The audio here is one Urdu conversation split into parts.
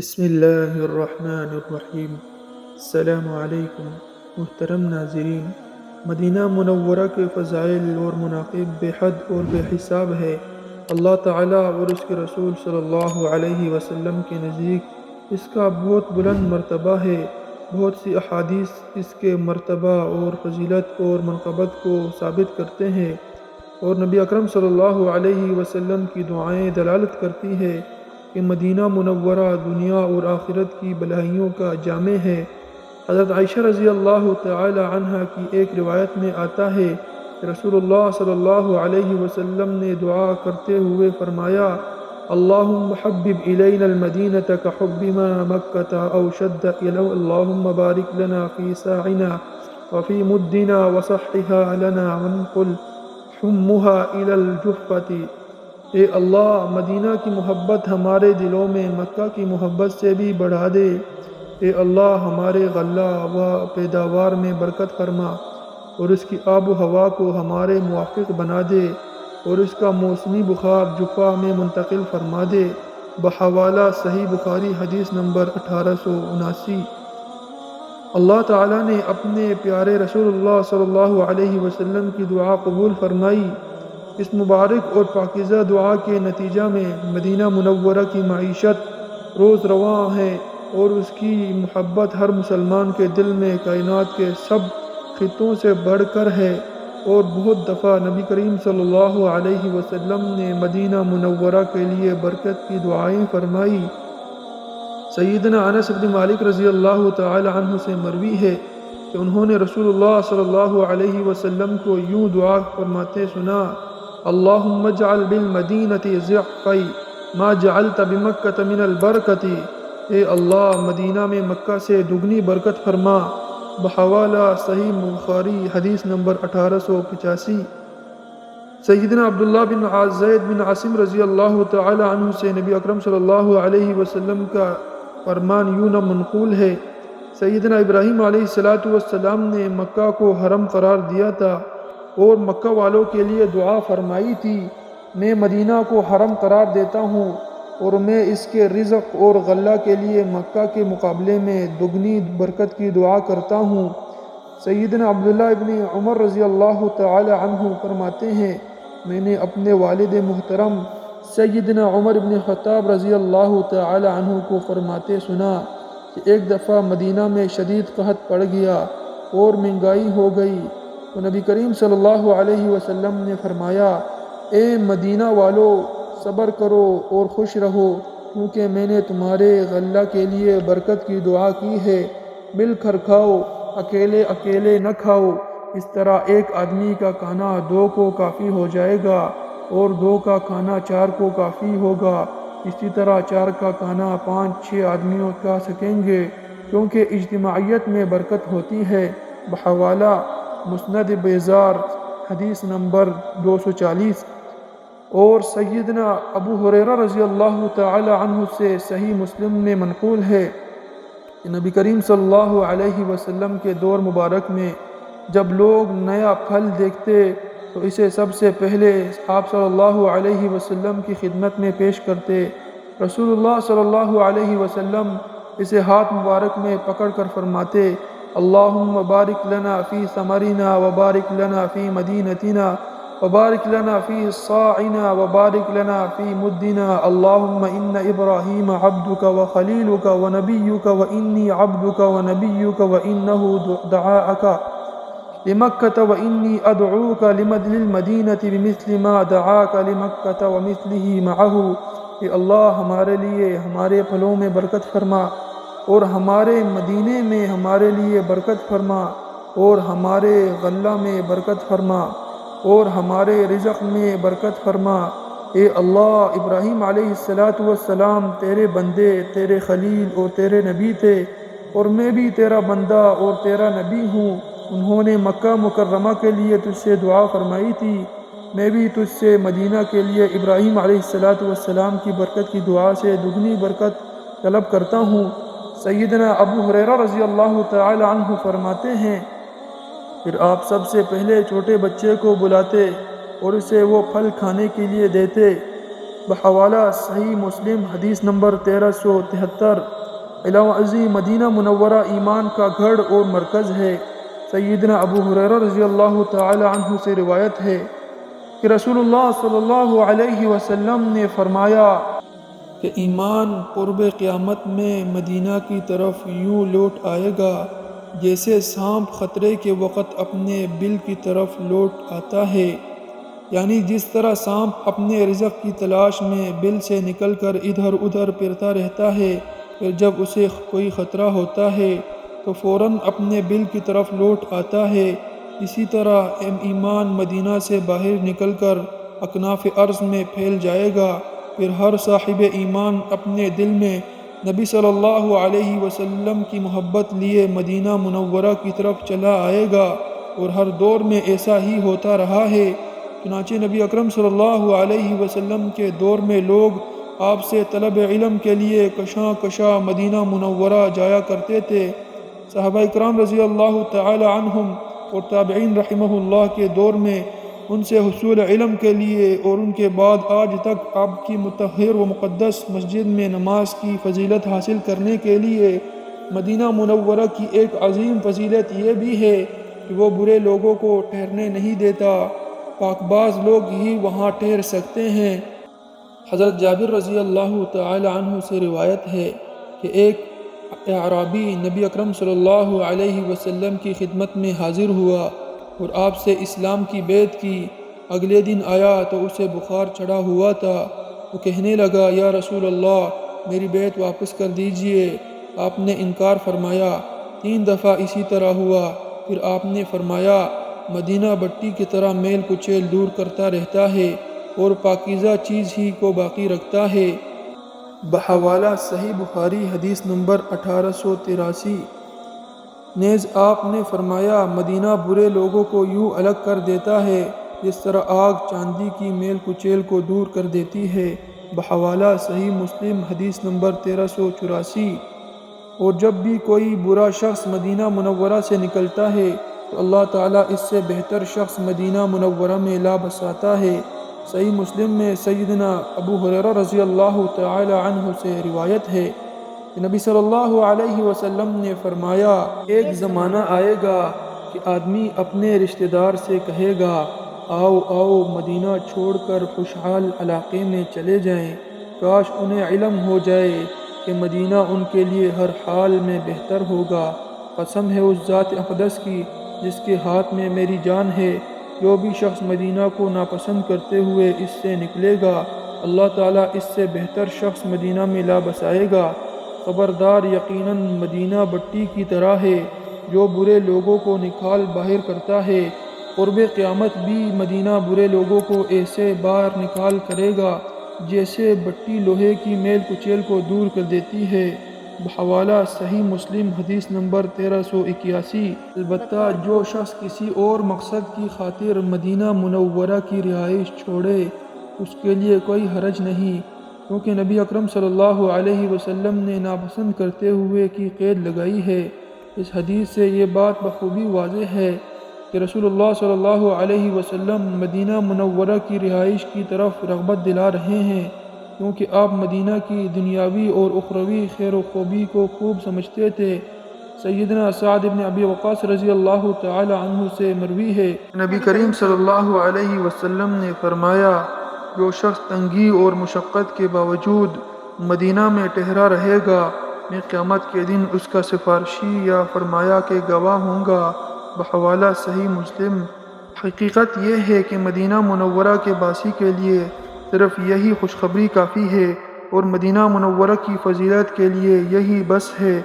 بسم اللہ الرحمن الرحیم۔ السلام علیکم محترم ناظرین۔ مدینہ منورہ کے فضائل اور مناقب بے حد اور بے حساب ہے۔ اللہ تعالیٰ اور اس کے رسول صلی اللہ علیہ وسلم کے نزدیک اس کا بہت بلند مرتبہ ہے۔ بہت سی احادیث اس کے مرتبہ اور فضیلت اور منقبت کو ثابت کرتے ہیں، اور نبی اکرم صلی اللہ علیہ وسلم کی دعائیں دلالت کرتی ہے کہ مدینہ منورہ دنیا اور آخرت کی بھلائیوں کا جامع ہے۔ حضرت عائشہ رضی اللہ تعالی عنہ کی ایک روایت میں آتا ہے کہ رسول اللہ صلی اللہ علیہ وسلم نے دعا کرتے ہوئے فرمایا: اللہم حبب الینا المدینة کحبنا مکة او شد اللہم بارک لنا فی ساعنا وفی مدنا وصححها لنا وانقل حمها الى الجحفة۔ اے اللہ، مدینہ کی محبت ہمارے دلوں میں مکہ کی محبت سے بھی بڑھا دے۔ اے اللہ، ہمارے غلہ و پیداوار میں برکت فرما، اور اس کی آب و ہوا کو ہمارے موافق بنا دے، اور اس کا موسمی بخار جفا میں منتقل فرما دے۔ بحوالہ صحیح بخاری حدیث نمبر 1879۔ اللہ تعالیٰ نے اپنے پیارے رسول اللہ صلی اللہ علیہ وسلم کی دعا قبول فرمائی۔ اس مبارک اور پاکیزہ دعا کے نتیجہ میں مدینہ منورہ کی معیشت روز رواں ہے، اور اس کی محبت ہر مسلمان کے دل میں کائنات کے سب خطوں سے بڑھ کر ہے۔ اور بہت دفعہ نبی کریم صلی اللہ علیہ وسلم نے مدینہ منورہ کے لیے برکت کی دعائیں فرمائی۔ سیدنا انس بن مالک رضی اللہ تعالی عنہ سے مروی ہے کہ انہوں نے رسول اللہ صلی اللہ علیہ وسلم کو یوں دعا فرماتے سنا: اللہم اجعل بالمدینۃ ضعفی ما جعلت بمکۃ من البرکۃ۔ اے اللہ، مدینہ میں مکہ سے دگنی برکت فرما۔ بحوالہ صحیح بخاری حدیث نمبر 1885۔ سیدنا عبداللہ بن زید بن عاصم رضی اللہ تعالی عنہ سے نبی اکرم صلی اللہ علیہ وسلم کا فرمان یوں منقول ہے: سیدنا ابراہیم علیہ السلام نے مکہ کو حرم قرار دیا تھا اور مکہ والوں کے لیے دعا فرمائی تھی: میں مدینہ کو حرم قرار دیتا ہوں، اور میں اس کے رزق اور غلہ کے لیے مکہ کے مقابلے میں دگنی برکت کی دعا کرتا ہوں۔ سیدنا عبداللہ ابن عمر رضی اللہ تعالی عنہ فرماتے ہیں: میں نے اپنے والد محترم سیدنا عمر بن خطاب رضی اللہ تعالی عنہ کو فرماتے سنا کہ ایک دفعہ مدینہ میں شدید قحط پڑ گیا اور مہنگائی ہو گئی، تو نبی کریم صلی اللہ علیہ وسلم نے فرمایا: اے مدینہ والو، صبر کرو اور خوش رہو، کیونکہ میں نے تمہارے غلہ کے لیے برکت کی دعا کی ہے۔ مل کر کھاؤ، اکیلے اکیلے نہ کھاؤ، اس طرح ایک آدمی کا کھانا 2 کو کافی ہو جائے گا، اور 2 کا کھانا 4 کو کافی ہوگا۔ اسی طرح 4 کا کھانا 5-6 آدمیوں کھا سکیں گے، کیونکہ اجتماعیت میں برکت ہوتی ہے۔ بحوالہ مسند بیزار حدیث نمبر 240۔ اور سیدنا ابو ہریرہ رضی اللہ تعالی عنہ سے صحیح مسلم میں منقول ہے کہ نبی کریم صلی اللہ علیہ وسلم کے دور مبارک میں جب لوگ نیا پھل دیکھتے تو اسے سب سے پہلے آپ صلی اللہ علیہ وسلم کی خدمت میں پیش کرتے۔ رسول اللہ صلی اللہ علیہ وسلم اسے ہاتھ مبارک میں پکڑ کر فرماتے: اللہم بارک لنا فی ثمرنا وبارک لنا فی مدینتنا وبارک لنا فی صاعنا وبارک لنا فی مدنا، اللہم ان ابراہیم عبدک وخلیلک ونبیک وانی عبدک ونبیک وانہ دعاک لمکة وانی ادعوک للمدینة بمثل ما دعاک لمکة ومثلہ معہ۔ کہ اللہ، ہمارے لیے ہمارے پھلوں میں برکت فرما، اور ہمارے مدینے میں ہمارے لیے برکت فرما، اور ہمارے غلہ میں برکت فرما، اور ہمارے رزق میں برکت فرما۔ اے اللہ، ابراہیم علیہ السلام تیرے بندے، تیرے خلیل اور تیرے نبی تھے، اور میں بھی تیرا بندہ اور تیرا نبی ہوں۔ انہوں نے مکہ مکرمہ کے لیے تجھ سے دعا فرمائی تھی، میں بھی تجھ سے مدینہ کے لیے ابراہیم علیہ السلام کی برکت کی دعا سے دگنی برکت طلب کرتا ہوں۔ سیدنا ابو ہریرہ رضی اللہ تعالی عنہ فرماتے ہیں: پھر آپ سب سے پہلے چھوٹے بچے کو بلاتے اور اسے وہ پھل کھانے کے لیے دیتے۔ بحوالہ صحیح مسلم حدیث نمبر 1373۔ علاوہ ازیں مدینہ منورہ ایمان کا گڑھ اور مرکز ہے۔ سیدنا ابو ہریرہ رضی اللہ تعالی عنہ سے روایت ہے کہ رسول اللہ صلی اللہ علیہ وسلم نے فرمایا کہ ایمان قرب قیامت میں مدینہ کی طرف یوں لوٹ آئے گا جیسے سانپ خطرے کے وقت اپنے بل کی طرف لوٹ آتا ہے، یعنی جس طرح سانپ اپنے رزق کی تلاش میں بل سے نکل کر ادھر ادھر پھرتا رہتا ہے، پھر جب اسے کوئی خطرہ ہوتا ہے تو فوراً اپنے بل کی طرف لوٹ آتا ہے، اسی طرح ایمان مدینہ سے باہر نکل کر اکناف ارض میں پھیل جائے گا، پھر ہر صاحب ایمان اپنے دل میں نبی صلی اللہ علیہ وسلم کی محبت لیے مدینہ منورہ کی طرف چلا آئے گا، اور ہر دور میں ایسا ہی ہوتا رہا ہے۔ چنانچہ نبی اکرم صلی اللہ علیہ وسلم کے دور میں لوگ آپ سے طلب علم کے لیے کشاں کشاں مدینہ منورہ جایا کرتے تھے۔ صحابہ اکرام رضی اللہ تعالی عنہم اور تابعین رحمہ اللہ کے دور میں ان سے حصول علم کے لیے اور ان کے بعد آج تک آپ کی مطہر و مقدس مسجد میں نماز کی فضیلت حاصل کرنے کے لیے مدینہ منورہ کی ایک عظیم فضیلت یہ بھی ہے کہ وہ برے لوگوں کو ٹھہرنے نہیں دیتا، پاک باز لوگ ہی وہاں ٹھہر سکتے ہیں۔ حضرت جابر رضی اللہ تعالی عنہ سے روایت ہے کہ ایک اعرابی نبی اکرم صلی اللہ علیہ وسلم کی خدمت میں حاضر ہوا اور آپ سے اسلام کی بیعت کی۔ اگلے دن آیا تو اسے بخار چڑھا ہوا تھا۔ وہ کہنے لگا، یا رسول اللہ، میری بیعت واپس کر دیجئے۔ آپ نے انکار فرمایا۔ 3 دفعہ اسی طرح ہوا، پھر آپ نے فرمایا، مدینہ بٹی کی طرح میل کچیل دور کرتا رہتا ہے اور پاکیزہ چیز ہی کو باقی رکھتا ہے۔ بحوالہ صحیح بخاری حدیث نمبر 1883۔ نیز آپ نے فرمایا، مدینہ برے لوگوں کو یوں الگ کر دیتا ہے جس طرح آگ چاندی کی میل کچیل کو دور کر دیتی ہے۔ بحوالہ صحیح مسلم حدیث نمبر 1384۔ اور جب بھی کوئی برا شخص مدینہ منورہ سے نکلتا ہے تو اللہ تعالیٰ اس سے بہتر شخص مدینہ منورہ میں لا بساتا ہے۔ صحیح مسلم میں سیدنا ابو ہریرہ رضی اللہ تعالی عنہ سے روایت ہے کہ نبی صلی اللہ علیہ وسلم نے فرمایا، ایک زمانہ آئے گا کہ آدمی اپنے رشتہ دار سے کہے گا، آؤ آؤ مدینہ چھوڑ کر خوشحال علاقے میں چلے جائیں، کاش انہیں علم ہو جائے کہ مدینہ ان کے لیے ہر حال میں بہتر ہوگا۔ قسم ہے اس ذات اقدس کی جس کے ہاتھ میں میری جان ہے، جو بھی شخص مدینہ کو ناپسند کرتے ہوئے اس سے نکلے گا، اللہ تعالیٰ اس سے بہتر شخص مدینہ میں لا بسائے گا۔ خبردار، یقیناً مدینہ بٹی کی طرح ہے جو برے لوگوں کو نکال باہر کرتا ہے۔ قرب قیامت بھی مدینہ برے لوگوں کو ایسے باہر نکال کرے گا جیسے بٹی لوہے کی میل کچیل کو دور کر دیتی ہے۔ بحوالہ صحیح مسلم حدیث نمبر 1381۔ البتہ جو شخص کسی اور مقصد کی خاطر مدینہ منورہ کی رہائش چھوڑے اس کے لیے کوئی حرج نہیں، کیونکہ نبی اکرم صلی اللہ علیہ وسلم نے ناپسند کرتے ہوئے کی قید لگائی ہے۔ اس حدیث سے یہ بات بخوبی واضح ہے کہ رسول اللہ صلی اللہ علیہ وسلم مدینہ منورہ کی رہائش کی طرف رغبت دلا رہے ہیں، کیونکہ آپ مدینہ کی دنیاوی اور اخروی خیر و خوبی کو خوب سمجھتے تھے۔ سیدنا سعد بن ابی وقاص رضی اللہ تعالی عنہ سے مروی ہے، نبی کریم صلی اللہ علیہ وسلم نے فرمایا، جو شخص تنگی اور مشقت کے باوجود مدینہ میں ٹھہرا رہے گا، میں قیامت کے دن اس کا سفارشی یا فرمایا کہ گواہ ہوں گا۔ بحوالہ صحیح مسلم۔ حقیقت یہ ہے کہ مدینہ منورہ کے باسی کے لیے صرف یہی خوشخبری کافی ہے، اور مدینہ منورہ کی فضیلت کے لیے یہی بس ہے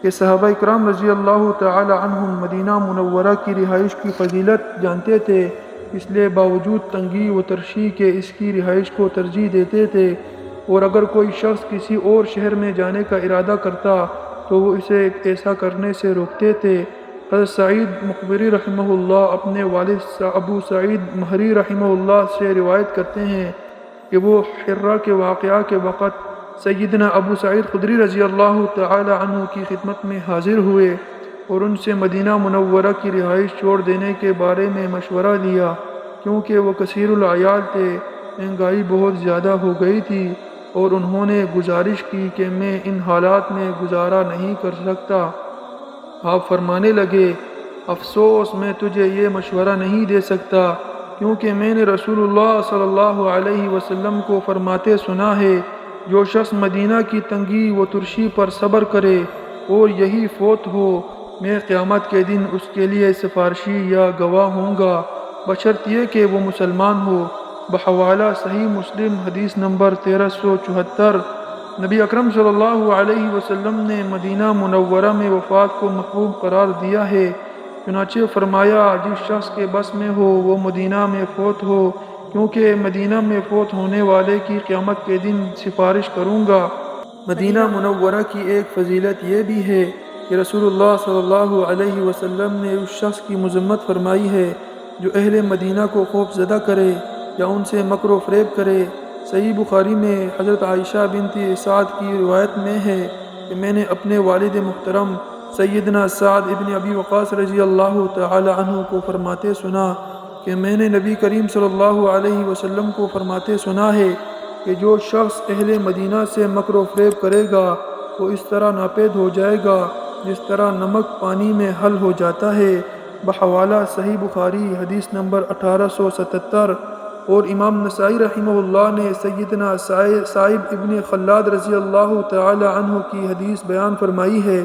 کہ صحابہ اکرام رضی اللہ تعالی عنہم مدینہ منورہ کی رہائش کی فضیلت جانتے تھے، اس لیے باوجود تنگی و ترشی کے اس کی رہائش کو ترجیح دیتے تھے، اور اگر کوئی شخص کسی اور شہر میں جانے کا ارادہ کرتا تو وہ اسے ایسا کرنے سے روکتے تھے۔ حضرت سعید مقبری رحمہ اللہ اپنے والد ابو سعید مہری رحمہ اللہ سے روایت کرتے ہیں کہ وہ حرہ کے واقعہ کے وقت سیدنا ابو سعید خدری رضی اللہ تعالی عنہ کی خدمت میں حاضر ہوئے اور ان سے مدینہ منورہ کی رہائش چھوڑ دینے کے بارے میں مشورہ لیا، کیونکہ وہ کثیر العیال تھے مہنگائی بہت زیادہ ہو گئی تھی اور انہوں نے گزارش کی کہ میں ان حالات میں گزارا نہیں کر سکتا۔ آپ فرمانے لگے، افسوس، میں تجھے یہ مشورہ نہیں دے سکتا، کیونکہ میں نے رسول اللہ صلی اللہ علیہ وسلم کو فرماتے سنا ہے، جو شخص مدینہ کی تنگی و ترشی پر صبر کرے اور یہی فوت ہو، میں قیامت کے دن اس کے لیے سفارشی یا گواہ ہوں گا، بشرط یہ کہ وہ مسلمان ہو۔ بحوالہ صحیح مسلم، حدیث نمبر 1374۔ نبی اکرم صلی اللہ علیہ وسلم نے مدینہ منورہ میں وفات کو محبوب قرار دیا ہے، چنانچہ فرمایا، جس شخص کے بس میں ہو وہ مدینہ میں فوت ہو، کیونکہ مدینہ میں فوت ہونے والے کی قیامت کے دن سفارش کروں گا۔ مدینہ منورہ کی ایک فضیلت یہ بھی ہے کہ رسول اللہ صلی اللہ علیہ وسلم نے اس شخص کی مذمت فرمائی ہے جو اہل مدینہ کو خوف زدہ کرے یا ان سے مکر و فریب کرے۔ صحیح بخاری میں حضرت عائشہ بنت سعد کی روایت میں ہے کہ میں نے اپنے والد محترم سیدنا سعد ابن ابی وقاص رضی اللہ تعالی عنہ کو فرماتے سنا کہ میں نے نبی کریم صلی اللہ علیہ وسلم کو فرماتے سنا ہے کہ جو شخص اہل مدینہ سے مکر و فریب کرے گا وہ اس طرح ناپید ہو جائے گا جس طرح نمک پانی میں حل ہو جاتا ہے۔ بحوالہ صحیح بخاری، حدیث نمبر 1877۔ اور امام نسائی رحمہ اللہ نے سیدنا صائب ابن خلاد رضی اللہ تعالی عنہ کی حدیث بیان فرمائی ہے،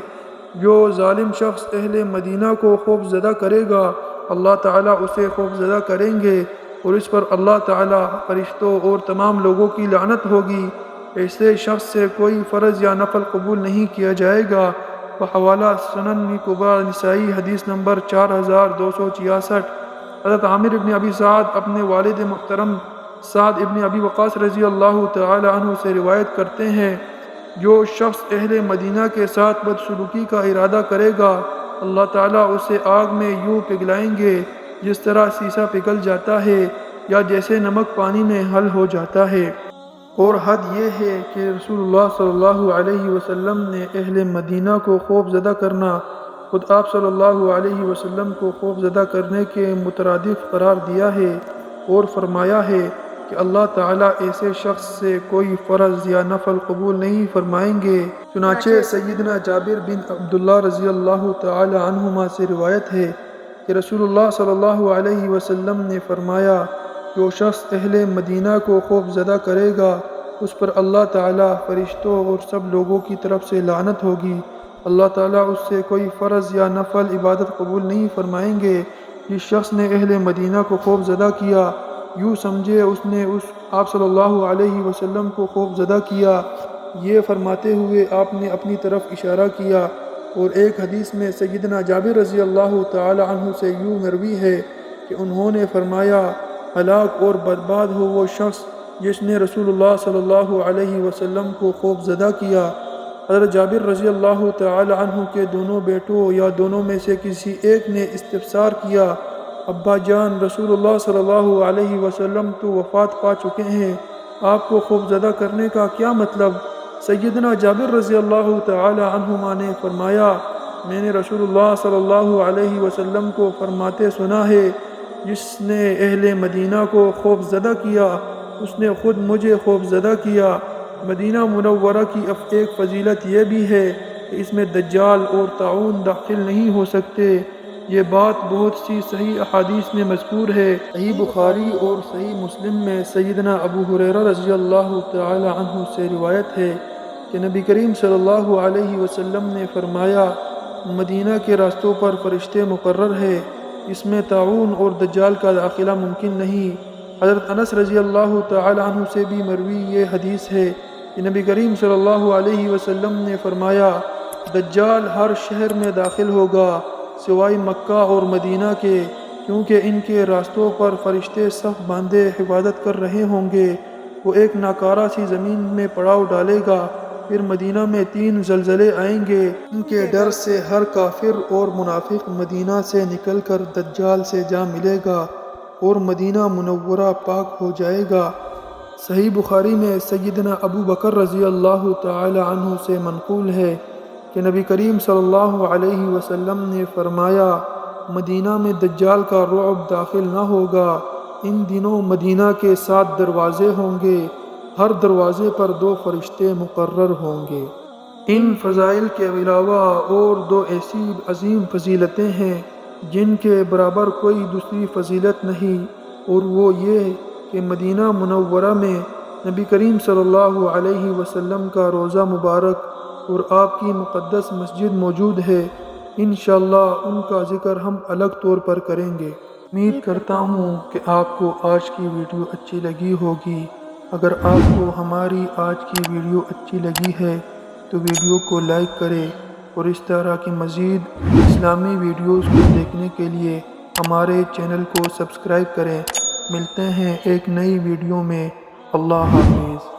جو ظالم شخص اہل مدینہ کو خوف زدہ کرے گا اللہ تعالیٰ اسے خوف زدہ کریں گے اور اس پر اللہ تعالیٰ، فرشتوں اور تمام لوگوں کی لعنت ہوگی۔ ایسے شخص سے کوئی فرض یا نفل قبول نہیں کیا جائے گا۔ بحوالہ سنن کبریٰ نسائی، حدیث نمبر 4266۔ حضرت عامر ابن ابی سعد اپنے والد محترم سعد ابن ابی وقاص رضی اللہ تعالی عنہ سے روایت کرتے ہیں، جو شخص اہل مدینہ کے ساتھ بدسلوکی کا ارادہ کرے گا اللہ تعالیٰ اسے آگ میں یوں پگھلائیں گے جس طرح سیسہ پگھل جاتا ہے یا جیسے نمک پانی میں حل ہو جاتا ہے۔ اور حد یہ ہے کہ رسول اللہ صلی اللہ علیہ وسلم نے اہل مدینہ کو خوف زدہ کرنا خود آپ صلی اللہ علیہ وسلم کو خوف زدہ کرنے کے مترادف قرار دیا ہے اور فرمایا ہے کہ اللہ تعالیٰ ایسے شخص سے کوئی فرض یا نفل قبول نہیں فرمائیں گے۔ چنانچہ سیدنا جابر بن عبداللہ رضی اللہ تعالی عنہما سے روایت ہے کہ رسول اللہ صلی اللہ علیہ وسلم نے فرمایا، جو شخص اہل مدینہ کو خوف زدہ کرے گا اس پر اللہ تعالیٰ، فرشتوں اور سب لوگوں کی طرف سے لعنت ہوگی۔ اللہ تعالیٰ اس سے کوئی فرض یا نفل عبادت قبول نہیں فرمائیں گے۔ جس شخص نے اہل مدینہ کو خوف زدہ کیا، یوں سمجھے اس نے آپ صلی اللہ علیہ وسلم کو خوف زدہ کیا۔ یہ فرماتے ہوئے آپ نے اپنی طرف اشارہ کیا۔ اور ایک حدیث میں سیدنا جابر رضی اللہ تعالی عنہ سے یوں مروی ہے کہ انہوں نے فرمایا، ہلاک اور برباد ہو وہ شخص جس نے رسول اللہ صلی اللہ علیہ وسلم کو خوف زدہ کیا۔ حضرت جابر رضی اللہ تعالی عنہ کے دونوں بیٹوں یا دونوں میں سے کسی ایک نے استفسار کیا، ابا جان، رسول اللہ صلی اللہ علیہ وسلم تو وفات پا چکے ہیں، آپ کو خوف زدہ کرنے کا کیا مطلب؟ سیدنا جابر رضی اللہ تعالی عنہما نے فرمایا، میں نے رسول اللہ صلی اللہ علیہ وسلم کو فرماتے سنا ہے، جس نے اہل مدینہ کو خوف زدہ کیا اس نے خود مجھے خوف زدہ کیا۔ مدینہ منورہ کی ایک فضیلت یہ بھی ہے کہ اس میں دجال اور طاعون داخل نہیں ہو سکتے۔ یہ بات بہت سی صحیح احادیث میں مذکور ہے۔ صحیح بخاری اور صحیح مسلم میں سیدنا ابو ہریرہ رضی اللہ تعالی عنہ سے روایت ہے کہ نبی کریم صلی اللہ علیہ وسلم نے فرمایا، مدینہ کے راستوں پر فرشتے مقرر ہے، اس میں طاعون اور دجال کا داخلہ ممکن نہیں۔ حضرت انس رضی اللہ تعالی عنہ سے بھی مروی یہ حدیث ہے کہ نبی کریم صلی اللہ علیہ وسلم نے فرمایا، دجال ہر شہر میں داخل ہوگا سوائے مکہ اور مدینہ کے، کیونکہ ان کے راستوں پر فرشتے صف باندھے حفاظت کر رہے ہوں گے۔ وہ ایک ناکارہ سی زمین میں پڑاؤ ڈالے گا، پھر مدینہ میں 3 زلزلے آئیں گے، ان کے ڈر سے ہر کافر اور منافق مدینہ سے نکل کر دجال سے جا ملے گا اور مدینہ منورہ پاک ہو جائے گا۔ صحیح بخاری میں سیدنا ابو بکر رضی اللہ تعالی عنہ سے منقول ہے کہ نبی کریم صلی اللہ علیہ وسلم نے فرمایا، مدینہ میں دجال کا رعب داخل نہ ہوگا ان دنوں مدینہ کے 7 دروازے ہوں گے، ہر دروازے پر 2 فرشتے مقرر ہوں گے۔ ان فضائل کے علاوہ اور 2 ایسی عظیم فضیلتیں ہیں جن کے برابر کوئی دوسری فضیلت نہیں، اور وہ یہ کہ مدینہ منورہ میں نبی کریم صلی اللہ علیہ وسلم کا روضہ مبارک اور آپ کی مقدس مسجد موجود ہے۔ انشاءاللہ ان کا ذکر ہم الگ طور پر کریں گے۔ امید کرتا ہوں کہ آپ کو آج کی ویڈیو اچھی لگی ہوگی۔ اگر آپ کو ہماری آج کی ویڈیو اچھی لگی ہے تو ویڈیو کو لائک کریں، اور اس طرح کی مزید اسلامی ویڈیوز کو دیکھنے کے لیے ہمارے چینل کو سبسکرائب کریں۔ ملتے ہیں ایک نئی ویڈیو میں۔ اللہ حافظ۔